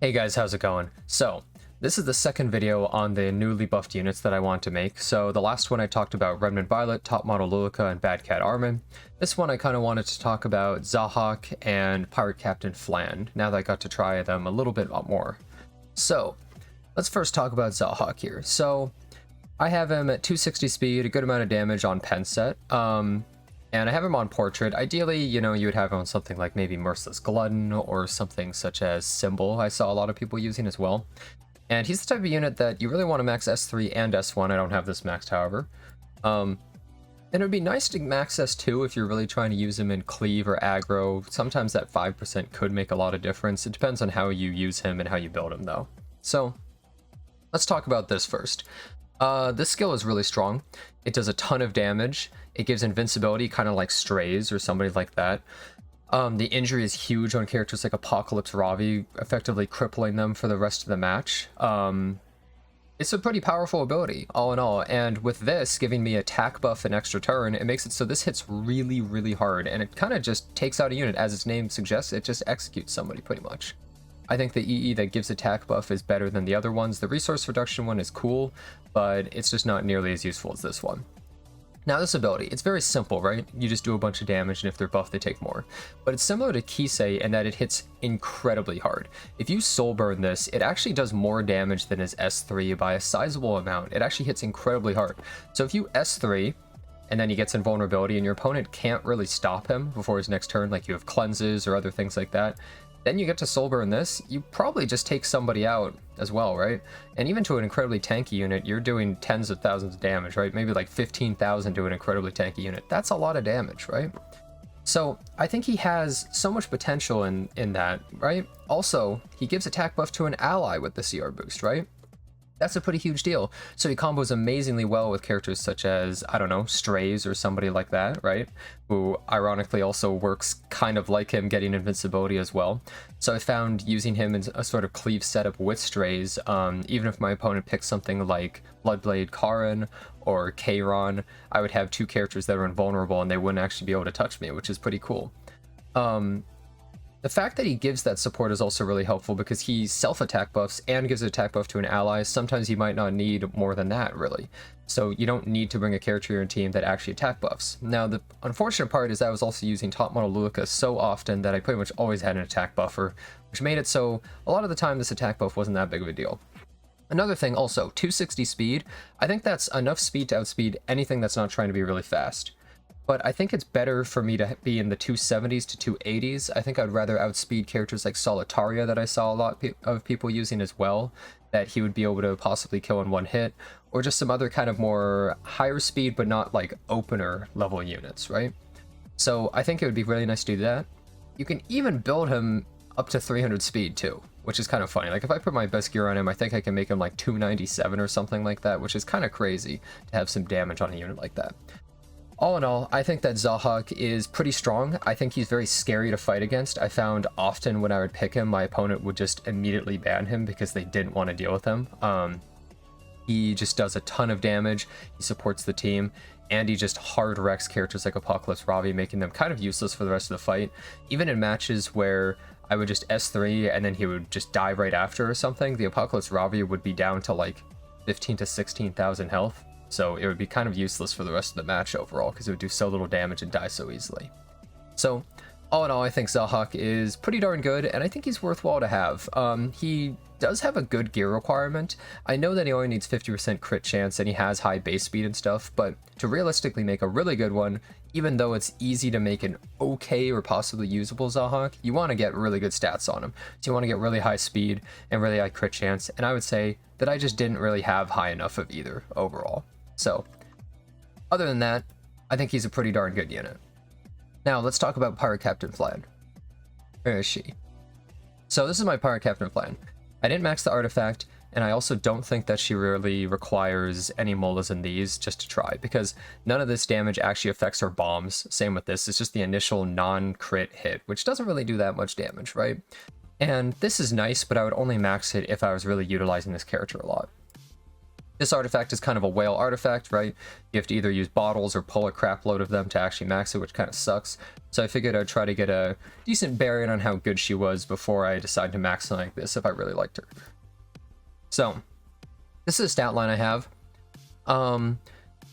Hey guys, how's it going? So, this is the second video on the newly buffed units that I want to make. So the last one I talked about Remnant Violet, Top Model Lilica, and Bad Cat Armin. This one I kind of wanted to talk about Zahhak and Pirate Captain Flan, now that I got to try them a little bit more. So, let's first talk about Zahhak here. So, I have him at 260 speed, a good amount of damage on pen set. And I have him on Portrait. Ideally, you would have him on something like maybe Merciless Glutton or something such as Symbol I saw a lot of people using as well. And he's the type of unit that you really want to max S3 and S1. I don't have this maxed, however. And it would be nice to max S2 if you're really trying to use him in Cleave or Aggro. Sometimes that 5% could make a lot of difference. It depends on how you use him and how you build him, though. So, let's talk about this first. This skill is really strong. It does a ton of damage. It gives invincibility, kind of like Strays or somebody like that. The injury is huge on characters like Apocalypse Ravi, effectively crippling them for the rest of the match. It's a pretty powerful ability, all in all, and with this giving me attack buff and extra turn, it makes it so this hits really, really hard, and it kind of just takes out a unit. As its name suggests, it just executes somebody, pretty much. I think the EE that gives attack buff is better than the other ones. The resource reduction one is cool, but it's just not nearly as useful as this one. Now this ability, it's very simple, right? You just do a bunch of damage, and if they're buffed, they take more. But it's similar to Kisei in that it hits incredibly hard. If you soul burn this, it actually does more damage than his S3 by a sizable amount. It actually hits incredibly hard. So if you S3, and then he gets invulnerability, and your opponent can't really stop him before his next turn, like you have cleanses or other things like that, then you get to soul burn this, you probably just take somebody out as well, right? And even to an incredibly tanky unit, you're doing tens of thousands of damage, right? Maybe like 15,000 to an incredibly tanky unit. That's a lot of damage, right? So I think he has so much potential in that, right? Also, he gives attack buff to an ally with the CR boost, right? That's a pretty huge deal. So he combos amazingly well with characters such as, I don't know, Strays or somebody like that, right? Who ironically also works kind of like him, getting invincibility as well. So I found using him in a sort of cleave setup with Strays, even if my opponent picks something like Bloodblade Karin or Kayron, I would have two characters that are invulnerable and they wouldn't actually be able to touch me, which is pretty cool. The fact that he gives that support is also really helpful because he self-attack buffs and gives an attack buff to an ally. Sometimes you might not need more than that, really. So you don't need to bring a character in your team that actually attack buffs. Now, the unfortunate part is I was also using Top Model Lilica so often that I pretty much always had an attack buffer, which made it so a lot of the time this attack buff wasn't that big of a deal. Another thing also, 260 speed. I think that's enough speed to outspeed anything that's not trying to be really fast. But I think it's better for me to be in the 270s to 280s. I think I'd rather outspeed characters like Solitaria that I saw a lot of people using as well, that he would be able to possibly kill in one hit, or just some other kind of more higher speed but not like opener level units, right? So I think it would be really nice to do that. You can even build him up to 300 speed too, which is kind of funny. Like if I put my best gear on him, I think I can make him like 297 or something like that, which is kind of crazy to have some damage on a unit like that. All in all, I think that Zahhak is pretty strong. I think he's very scary to fight against. I found often when I would pick him, my opponent would just immediately ban him because they didn't want to deal with him. He just does a ton of damage, he supports the team, and he just hard wrecks characters like Apocalypse Ravi, making them kind of useless for the rest of the fight. Even in matches where I would just S3 and then he would just die right after or something, the Apocalypse Ravi would be down to like 15 to 16,000 health. So it would be kind of useless for the rest of the match overall because it would do so little damage and die so easily. So all in all, I think Zahhak is pretty darn good, and I think he's worthwhile to have. He does have a good gear requirement. I know that he only needs 50% crit chance and he has high base speed and stuff, but to realistically make a really good one, even though it's easy to make an okay or possibly usable Zahhak, you want to get really good stats on him. So you want to get really high speed and really high crit chance, and I would say that I just didn't really have high enough of either overall. So, other than that, I think he's a pretty darn good unit. Now, let's talk about Pirate Captain Flan. Where is she? So this is my Pirate Captain Flan. I didn't max the artifact, and I also don't think that she really requires any molas in these just to try, because none of this damage actually affects her bombs. Same with this, it's just the initial non-crit hit, which doesn't really do that much damage, right? And this is nice, but I would only max it if I was really utilizing this character a lot. This artifact is kind of a whale artifact, right? You have to either use bottles or pull a crap load of them to actually max it, which kind of sucks. So I figured I'd try to get a decent bearing on how good she was before I decide to max something like this if I really liked her. So, this is a stat line I have.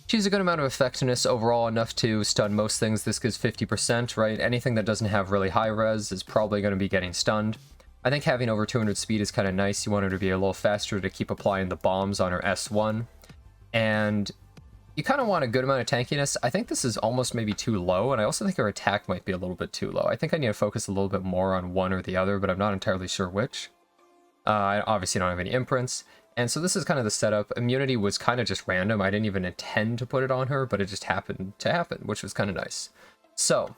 She has a good amount of effectiveness overall, enough to stun most things. This gives 50%, right? Anything that doesn't have really high res is probably going to be getting stunned. I think having over 200 speed is kind of nice. You want her to be a little faster to keep applying the bombs on her S1. And you kind of want a good amount of tankiness. I think this is almost maybe too low, and I also think her attack might be a little bit too low. I think I need to focus a little bit more on one or the other, but I'm not entirely sure which. I obviously don't have any imprints. And so this is kind of the setup. Immunity was kind of just random. I didn't even intend to put it on her, but it just happened to happen, which was kind of nice. So,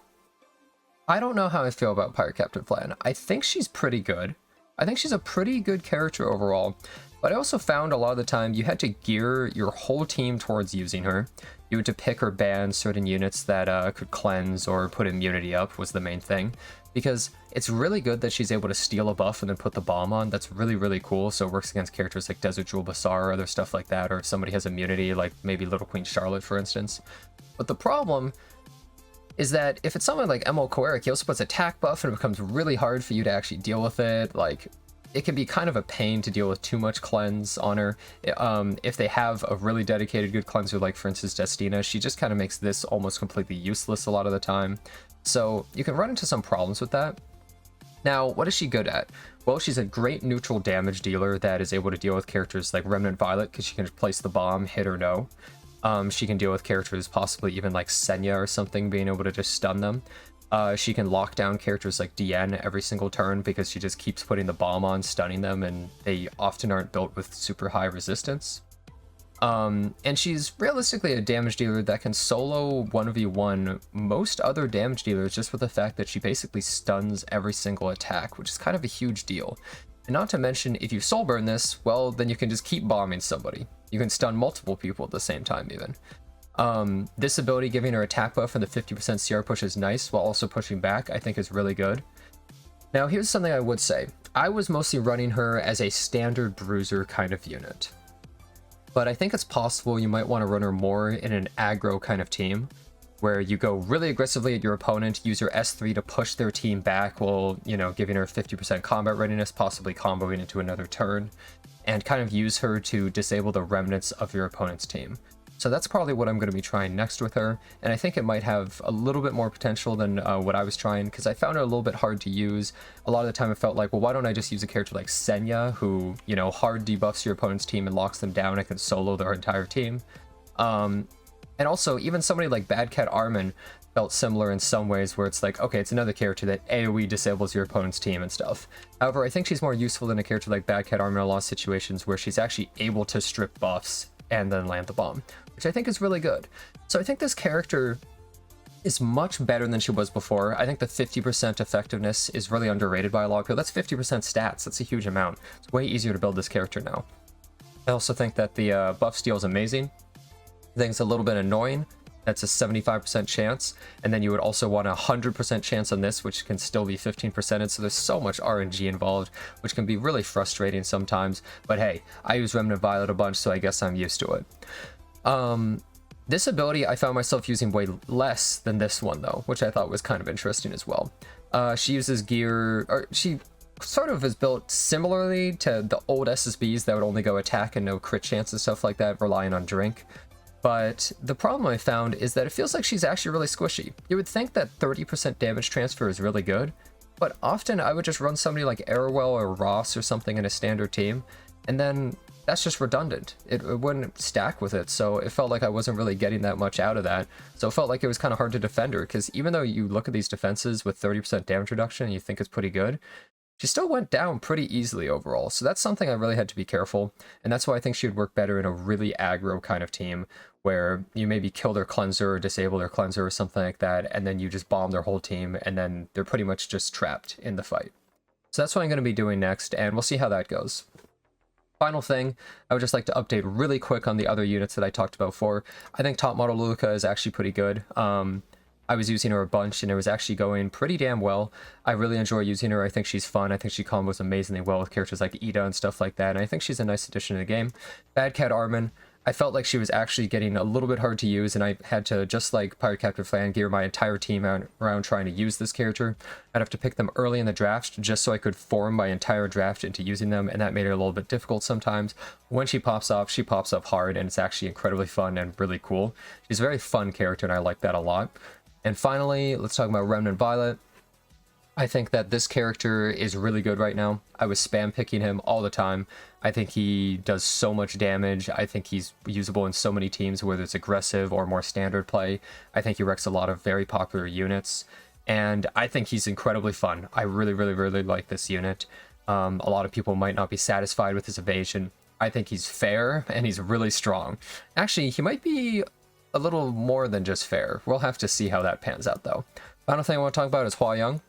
I don't know how I feel about Pirate Captain Flan. I think she's pretty good. I think she's a pretty good character overall. But I also found a lot of the time you had to gear your whole team towards using her. You had to pick or ban certain units that could cleanse or put immunity up was the main thing. Because it's really good that she's able to steal a buff and then put the bomb on. That's really, really cool. So it works against characters like Desert Jewel Bassar or other stuff like that. Or if somebody has immunity, like maybe Little Queen Charlotte, for instance. But the problem is that if it's someone like Emil Koerik, he also puts attack buff and it becomes really hard for you to actually deal with it. Like, it can be kind of a pain to deal with too much cleanse on her. If they have a really dedicated good cleanser, like for instance Destina, she just kind of makes this almost completely useless a lot of the time. So you can run into some problems with that. Now, what is she good at? Well, she's a great neutral damage dealer that is able to deal with characters like Remnant Violet, because she can just place the bomb, hit or no. She can deal with characters possibly even like Senya or something, being able to just stun them. She can lock down characters like DN every single turn because she just keeps putting the bomb on, stunning them, and they often aren't built with super high resistance. And she's realistically a damage dealer that can solo 1v1 most other damage dealers just with the fact that she basically stuns every single attack, which is kind of a huge deal. And not to mention, if you soul burn this, well, then you can just keep bombing somebody. You can stun multiple people at the same time even. This ability giving her attack buff and the 50% CR push is nice, while also pushing back, I think is really good. Now, here's something I would say. I was mostly running her as a standard bruiser kind of unit. But I think it's possible you might want to run her more in an aggro kind of team, where you go really aggressively at your opponent, use your S3 to push their team back while, you know, giving her 50% combat readiness, possibly comboing into another turn, and kind of use her to disable the remnants of your opponent's team. So that's probably what I'm going to be trying next with her, and I think it might have a little bit more potential than what I was trying, because I found it a little bit hard to use. A lot of the time it felt like, well, why don't I just use a character like Senya, who, you know, hard debuffs your opponent's team and locks them down and can solo their entire team. And also, even somebody like Bad Cat Armin felt similar in some ways, where it's like, okay, it's another character that AoE disables your opponent's team and stuff. However, I think she's more useful than a character like Bad Cat Armin in a lot of situations where she's actually able to strip buffs and then land the bomb, which I think is really good. So I think this character is much better than she was before. I think the 50% effectiveness is really underrated by a lot of people. That's 50% stats. That's a huge amount. It's way easier to build this character now. I also think that the buff steal is amazing. I think it's a little bit annoying. That's a 75% chance. And then you would also want a 100% chance on this, which can still be 15%. So there's so much RNG involved, which can be really frustrating sometimes. But hey, I use Remnant Violet a bunch, so I guess I'm used to it. This ability I found myself using way less than this one though, which I thought was kind of interesting as well. She uses gear, or she sort of is built similarly to the old SSBs that would only go attack and no crit chance and stuff like that, relying on drink. But the problem I found is that it feels like she's actually really squishy. You would think that 30% damage transfer is really good, but often I would just run somebody like Arrowell or Ross or something in a standard team, and then that's just redundant. It wouldn't stack with it, so it felt like I wasn't really getting that much out of that. So it felt like it was kind of hard to defend her, because even though you look at these defenses with 30% damage reduction and you think it's pretty good, she still went down pretty easily overall. So that's something I really had to be careful, and that's why I think she would work better in a really aggro kind of team, where you maybe kill their cleanser or disable their cleanser or something like that, and then you just bomb their whole team, and then they're pretty much just trapped in the fight. So that's what I'm going to be doing next, and we'll see how that goes. Final thing, I would just like to update really quick on the other units that I talked about before. I think top model Luluka is actually pretty good. I was using her a bunch, and it was actually going pretty damn well. I really enjoy using her. I think she's fun. I think she combos amazingly well with characters like Ida and stuff like that, and I think she's a nice addition to the game. Bad Cat Armin, I felt like she was actually getting a little bit hard to use, and I had to, just like Pirate Captain Flan, gear my entire team around trying to use this character. I'd have to pick them early in the draft just so I could form my entire draft into using them, and that made it a little bit difficult sometimes. When she pops off hard, and it's actually incredibly fun and really cool. She's a very fun character, and I like that a lot. And finally, let's talk about Remnant Violet. I think that this character is really good right now. I was spam picking him all the time. I think he does so much damage. I think he's usable in so many teams, whether it's aggressive or more standard play. I think he wrecks a lot of very popular units. And I think he's incredibly fun. I really, really, really like this unit. A lot of people might not be satisfied with his evasion. I think he's fair, and he's really strong. Actually, he might be a little more than just fair. We'll have to see how that pans out, though. Final thing I want to talk about is Hua Young.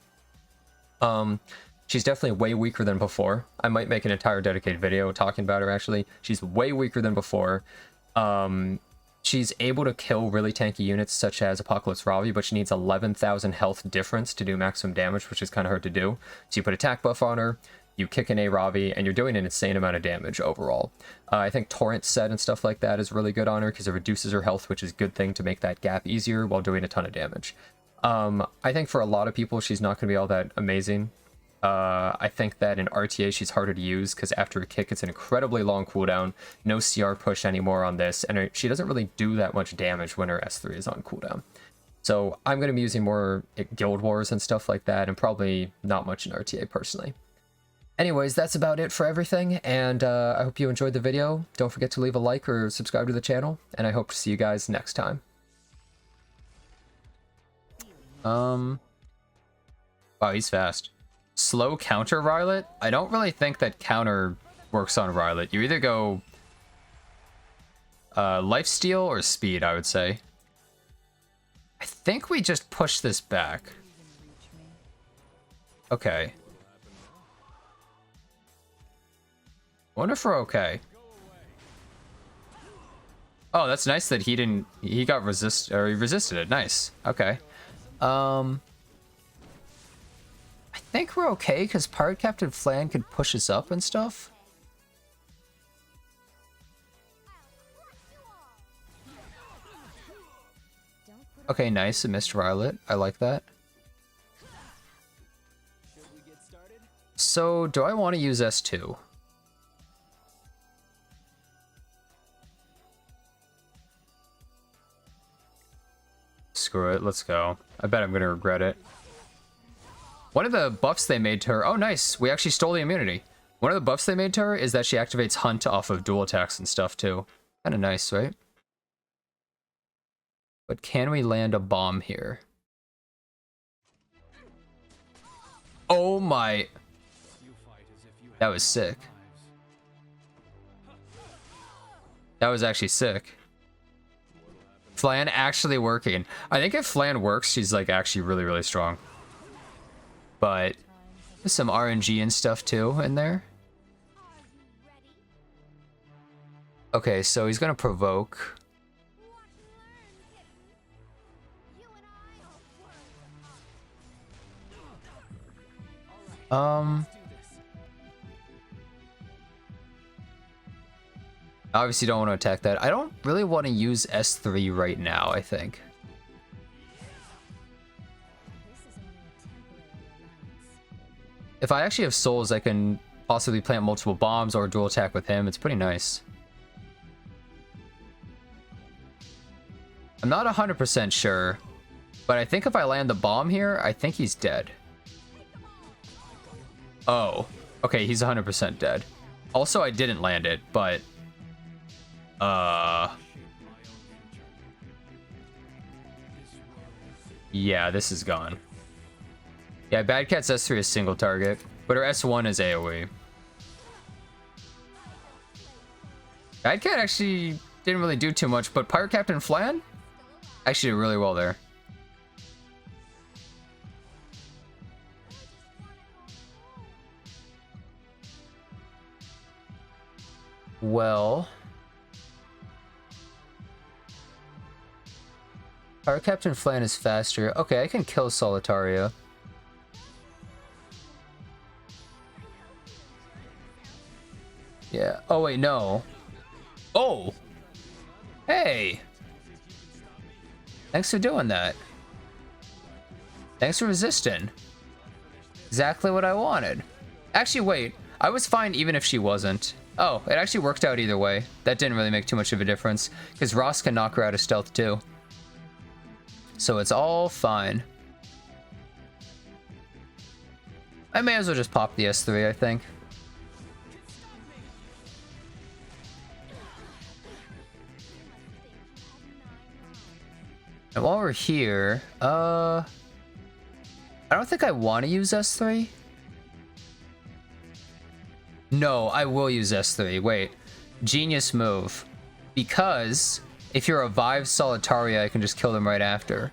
She's definitely way weaker than before. I might make an entire dedicated video talking about her, actually. She's way weaker than before. She's able to kill really tanky units such as Apocalypse Ravi, but she needs 11,000 health difference to do maximum damage, which is kind of hard to do. So you put attack buff on her, you kick an A Ravi, and you're doing an insane amount of damage overall. I think Torrent Set and stuff like that is really good on her because it reduces her health, which is a good thing to make that gap easier while doing a ton of damage. I think for a lot of people, she's not going to be all that amazing. I think that in RTA, she's harder to use because after a kick, it's an incredibly long cooldown. No CR push anymore on this, and she doesn't really do that much damage when her S3 is on cooldown. So I'm going to be using more Guild Wars and stuff like that, and probably not much in RTA personally. Anyways, that's about it for everything, and I hope you enjoyed the video. Don't forget to leave a like or subscribe to the channel, and I hope to see you guys next time. Wow, he's fast. Slow counter Rylet? I don't really think that counter works on Rylet. You either go lifesteal or speed, I would say. I think we just push this back. Okay. Wonder if we're okay. Oh, that's nice that he got he resisted it. Nice. Okay. I think we're okay because Pirate Captain Flan could push us up and stuff. Okay, nice. A missed Rylet. I like that. So, do I want to use S2? Screw it, let's go. I bet I'm gonna regret it. One of the buffs they made to her... Oh, nice! We actually stole the immunity. One of the buffs they made to her is that she activates Hunt off of dual attacks and stuff, too. Kinda nice, right? But can we land a bomb here? Oh my... That was sick. That was actually sick. Flan actually working. I think if Flan works, she's like actually really, really strong. But there's some RNG and stuff too in there. Okay, so he's gonna provoke. Obviously don't want to attack that. I don't really want to use S3 right now, I think. If I actually have souls, I can possibly plant multiple bombs or dual attack with him. It's pretty nice. I'm not 100% sure, but I think if I land the bomb here, I think he's dead. Oh, okay, he's 100% dead. Also, I didn't land it, but... Yeah, this is gone. Yeah, Bad Cat's S3 is single target, but her S1 is AoE. Bad Cat actually didn't really do too much, but Pirate Captain Flan actually did really well there. Well... Our Captain Flan is faster. Okay, I can kill Solitaria. Yeah. Oh, wait, no. Oh! Hey! Thanks for doing that. Thanks for resisting. Exactly what I wanted. Actually, wait. I was fine even if she wasn't. Oh, it actually worked out either way. That didn't really make too much of a difference, because Ross can knock her out of stealth too. So it's all fine. I may as well just pop the S3, I think. And while we're here, I don't think I want to use S3. No, I will use S3. Wait. Genius move. Because if you revive Solitaria, I can just kill them right after.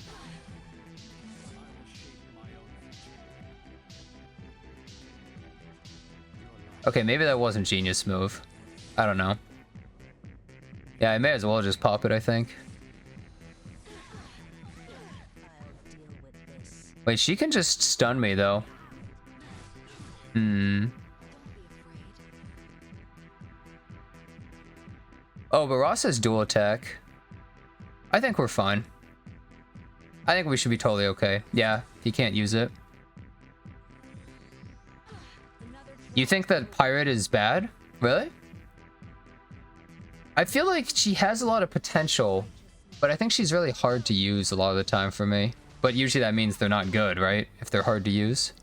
Okay, maybe that wasn't genius move. I don't know. Yeah, I may as well just pop it, I think. Wait, she can just stun me, though. Oh, but Ross has dual attack. I think we're fine. I think we should be totally okay. Yeah, he can't use it. You think that Pirate is bad? Really? I feel like she has a lot of potential, but I think she's really hard to use a lot of the time for me. But usually that means they're not good, right? If they're hard to use.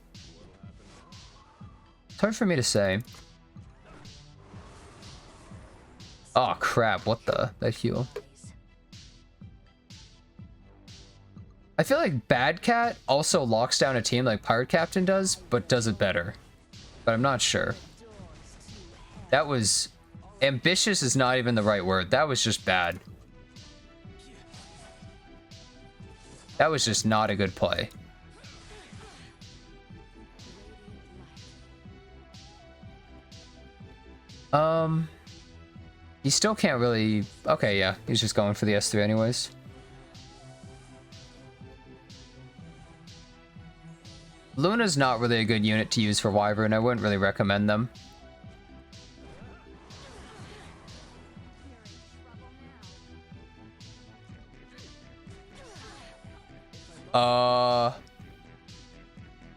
It's hard for me to say. Oh crap, what the? That heal. I feel like Bad Cat also locks down a team like Pirate Captain does, but does it better. But I'm not sure. That was... ambitious is not even the right word. That was just bad. That was just not a good play. You still can't really... okay, yeah. He's just going for the S3 anyways. Luna's not really a good unit to use for Wyvern. I wouldn't really recommend them.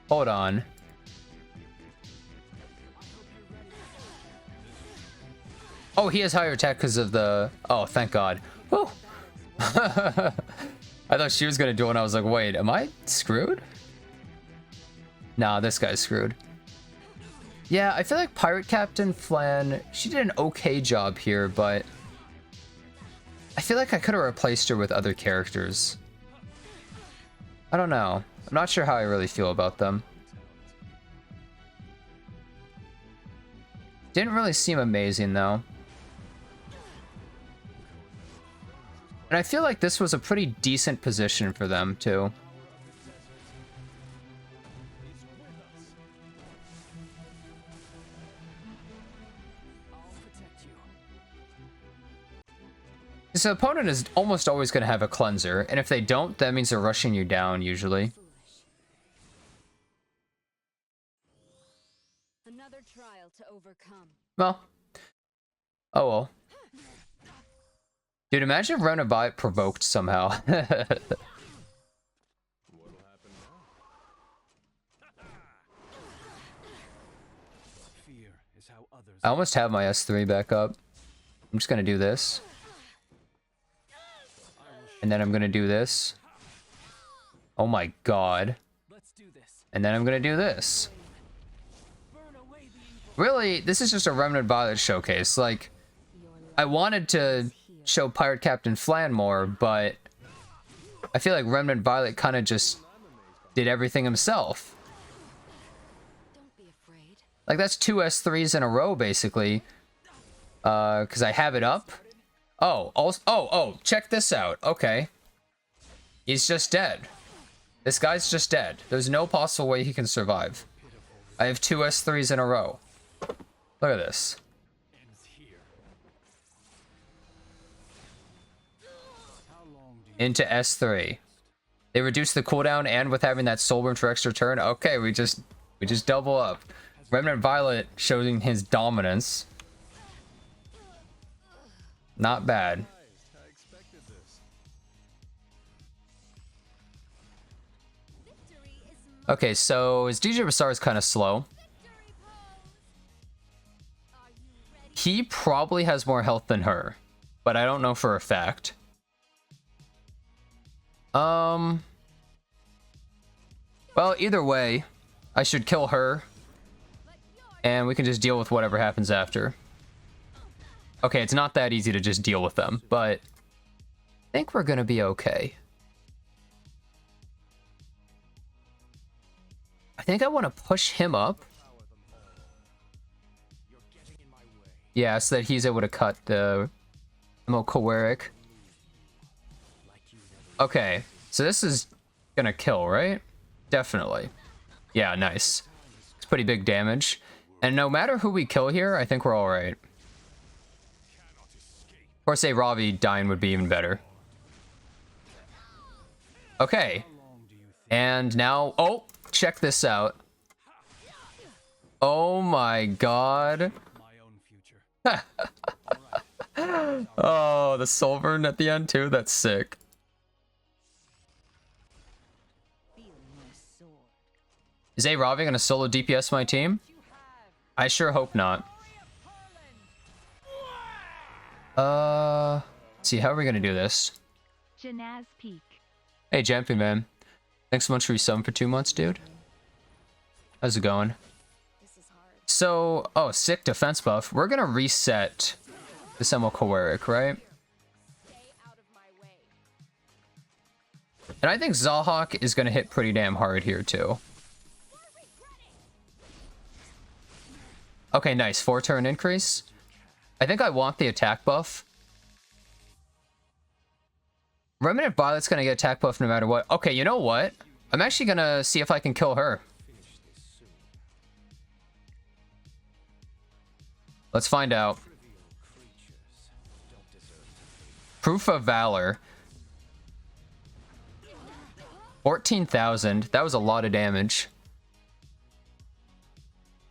Hold on. Oh, he has higher attack because of the... oh, thank God. Whew. I thought she was going to do it, and I was like, wait, am I screwed? Nah, this guy's screwed. Yeah, I feel like Pirate Captain Flan, she did an okay job here, but... I feel like I could have replaced her with other characters. I don't know. I'm not sure how I really feel about them. Didn't really seem amazing, though. And I feel like this was a pretty decent position for them, too. This opponent is almost always going to have a cleanser, and if they don't, that means they're rushing you down, usually. Another trial to overcome. Well. Oh well. Dude, imagine if Rona Bot provoked somehow. I almost have my S3 back up. I'm just going to do this. And then I'm going to do this. Oh my God. And then I'm going to do this. Really, this is just a Remnant Violet showcase. Like, I wanted to show Pirate Captain Flan more, but I feel like Remnant Violet kind of just did everything himself. Don't be afraid. Like, that's 2 S3s in a row, basically. Because I have it up. Oh, also, oh, check this out. Okay. He's just dead. This guy's just dead. There's no possible way he can survive. I have 2 S3s in a row. Look at this. Into S3. They reduce the cooldown, and with having that soul burn for extra turn, okay, we just double up. Remnant Violet showing his dominance. Not bad. Okay, so his DJ Basar is kind of slow. He probably has more health than her, but I don't know for a fact. Well, either way, I should kill her, and we can just deal with whatever happens after. Okay, it's not that easy to just deal with them, but I think we're gonna be okay. I think I want to push him up. Yeah, so that he's able to cut the Caloric. Okay, so this is gonna kill, right? Definitely. Yeah, nice. It's pretty big damage. And no matter who we kill here, I think we're alright. Of course, a Ravi dying would be even better. Okay. And now... Oh! Check this out. Oh my god. Oh, the soul burn at the end too? That's sick. Is A Ravi gonna solo DPS my team? I sure hope not. Let's see, how are we gonna do this? Janaz Peak. Hey, Jumpy Man. Thanks so much for your sub for 2 months, dude. How's it going? So, oh, sick defense buff. We're gonna reset the Caloric, right? And I think Zahhak is gonna hit pretty damn hard here, too. Okay, nice. 4-turn increase. I think I want the attack buff. Remnant Violet's gonna get attack buff no matter what. Okay, you know what? I'm actually gonna see if I can kill her. Let's find out. Proof of Valor. 14,000. That was a lot of damage.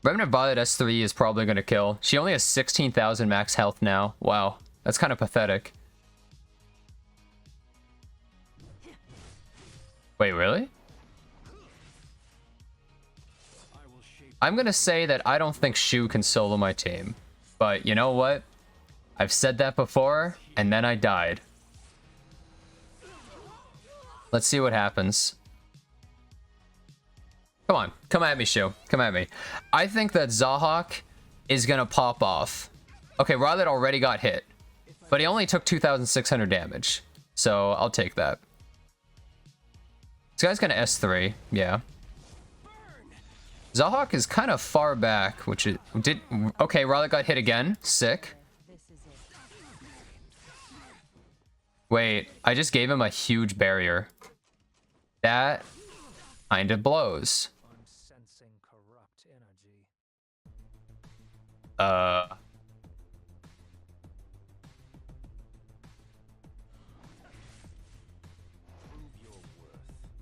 Remnant Violet S3 is probably gonna kill. She only has 16,000 max health now. Wow, that's kind of pathetic. Wait, really? I'm gonna say that I don't think Shu can solo my team. But you know what? I've said that before, and then I died. Let's see what happens. Come on, come at me, Shu. Come at me. I think that Zahhak is gonna pop off. Okay, Rylet already got hit, but he only took 2,600 damage. So I'll take that. This guy's gonna S3, yeah. Zahhak is kind of far back, which it did. Okay, Rylet got hit again. Sick. Wait, I just gave him a huge barrier. That kind of blows.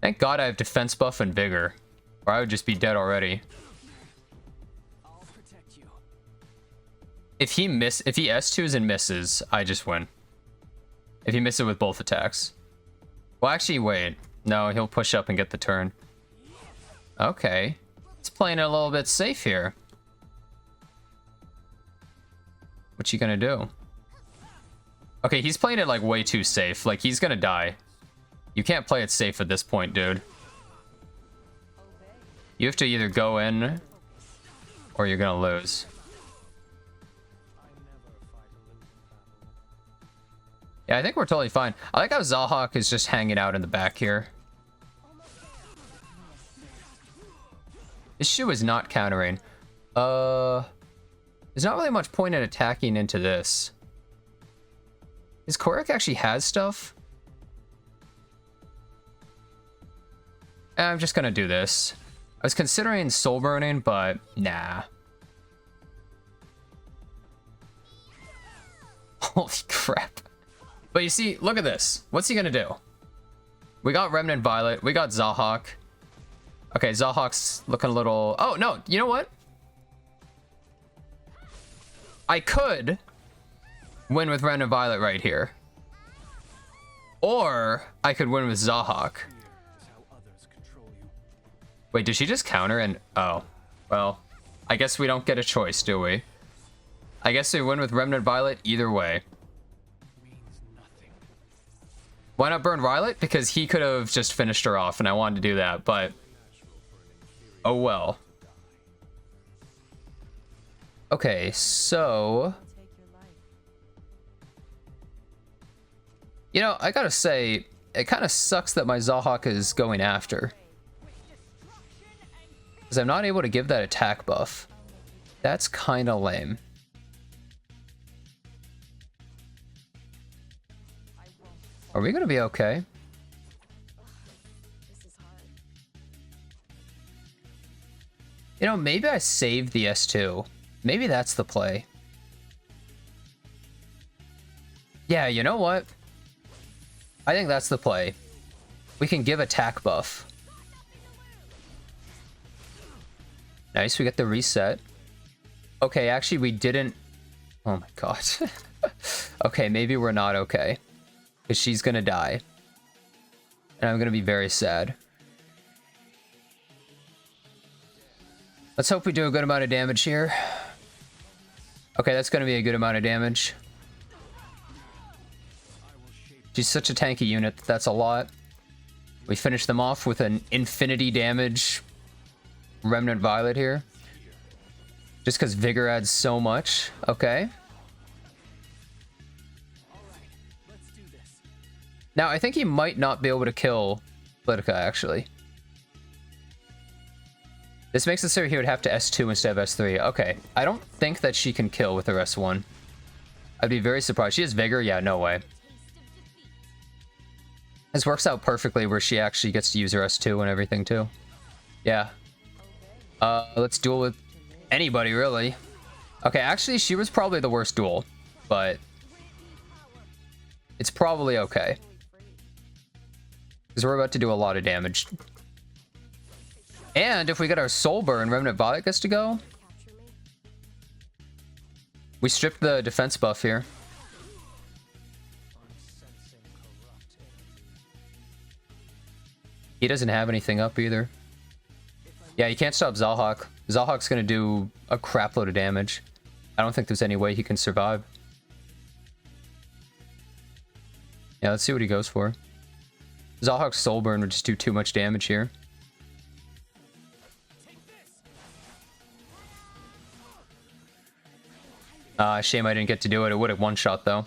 Thank God I have defense buff and vigor, or I would just be dead already. If he S2s and misses, I just win. If he misses with both attacks. Well, actually, wait. No, he'll push up and get the turn. Okay. He's playing it a little bit safe here. What's he gonna do? Okay, he's playing it like way too safe. Like, he's gonna die. You can't play it safe at this point, dude. You have to either go in or you're gonna lose. Yeah, I think we're totally fine. I like how Zahhak is just hanging out in the back here. This Shu is not countering. There's not really much point in attacking into this. His Korik actually has stuff. I'm just gonna do this. I was considering soul burning, but nah. Holy crap. But you see, look at this. What's he gonna do? We got Remnant Violet. We got Zahhak. Okay, Zahhak's looking a little... Oh, no. You know what? I could win with Remnant Violet right here. Or I could win with Zahhak. Wait, did she just counter and... Oh. Well, I guess we don't get a choice, do we? I guess we win with Remnant Violet either way. Why not burn Violet? Because he could have just finished her off, and I wanted to do that, but... Oh well. Okay, so... You know, I gotta say, it kind of sucks that my Zahhak is going after. Because I'm not able to give that attack buff. That's kind of lame. Are we gonna be okay? You know, maybe I saved the S2. Maybe that's the play. Yeah, you know what? I think that's the play. We can give attack buff. Nice, we get the reset. Okay, actually we didn't... Oh my god. Okay, maybe we're not okay. Because she's gonna die. And I'm gonna be very sad. Let's hope we do a good amount of damage here. Okay, that's gonna be a good amount of damage. She's such a tanky unit, that's a lot. We finish them off with an infinity damage Remnant Violet here. Just because Vigor adds so much. Okay. Now, I think he might not be able to kill Politica, actually. This makes it so he would have to S2 instead of S3. Okay. I don't think that she can kill with her S1. I'd be very surprised. She has Vigor? Yeah, no way. This works out perfectly where she actually gets to use her S2 and everything, too. Yeah. Let's duel with anybody, really. Okay, actually, she was probably the worst duel, but it's probably okay. Because we're about to do a lot of damage. And if we get our Soul Burn, Remnant Violet gets to go. We stripped the defense buff here. He doesn't have anything up either. Yeah, you can't stop Zahhak. Zahhak's gonna do a crap load of damage. I don't think there's any way he can survive. Yeah, let's see what he goes for. Zahhak's Soul Burn would just do too much damage here. Shame I didn't get to do it. It would have one-shot, though.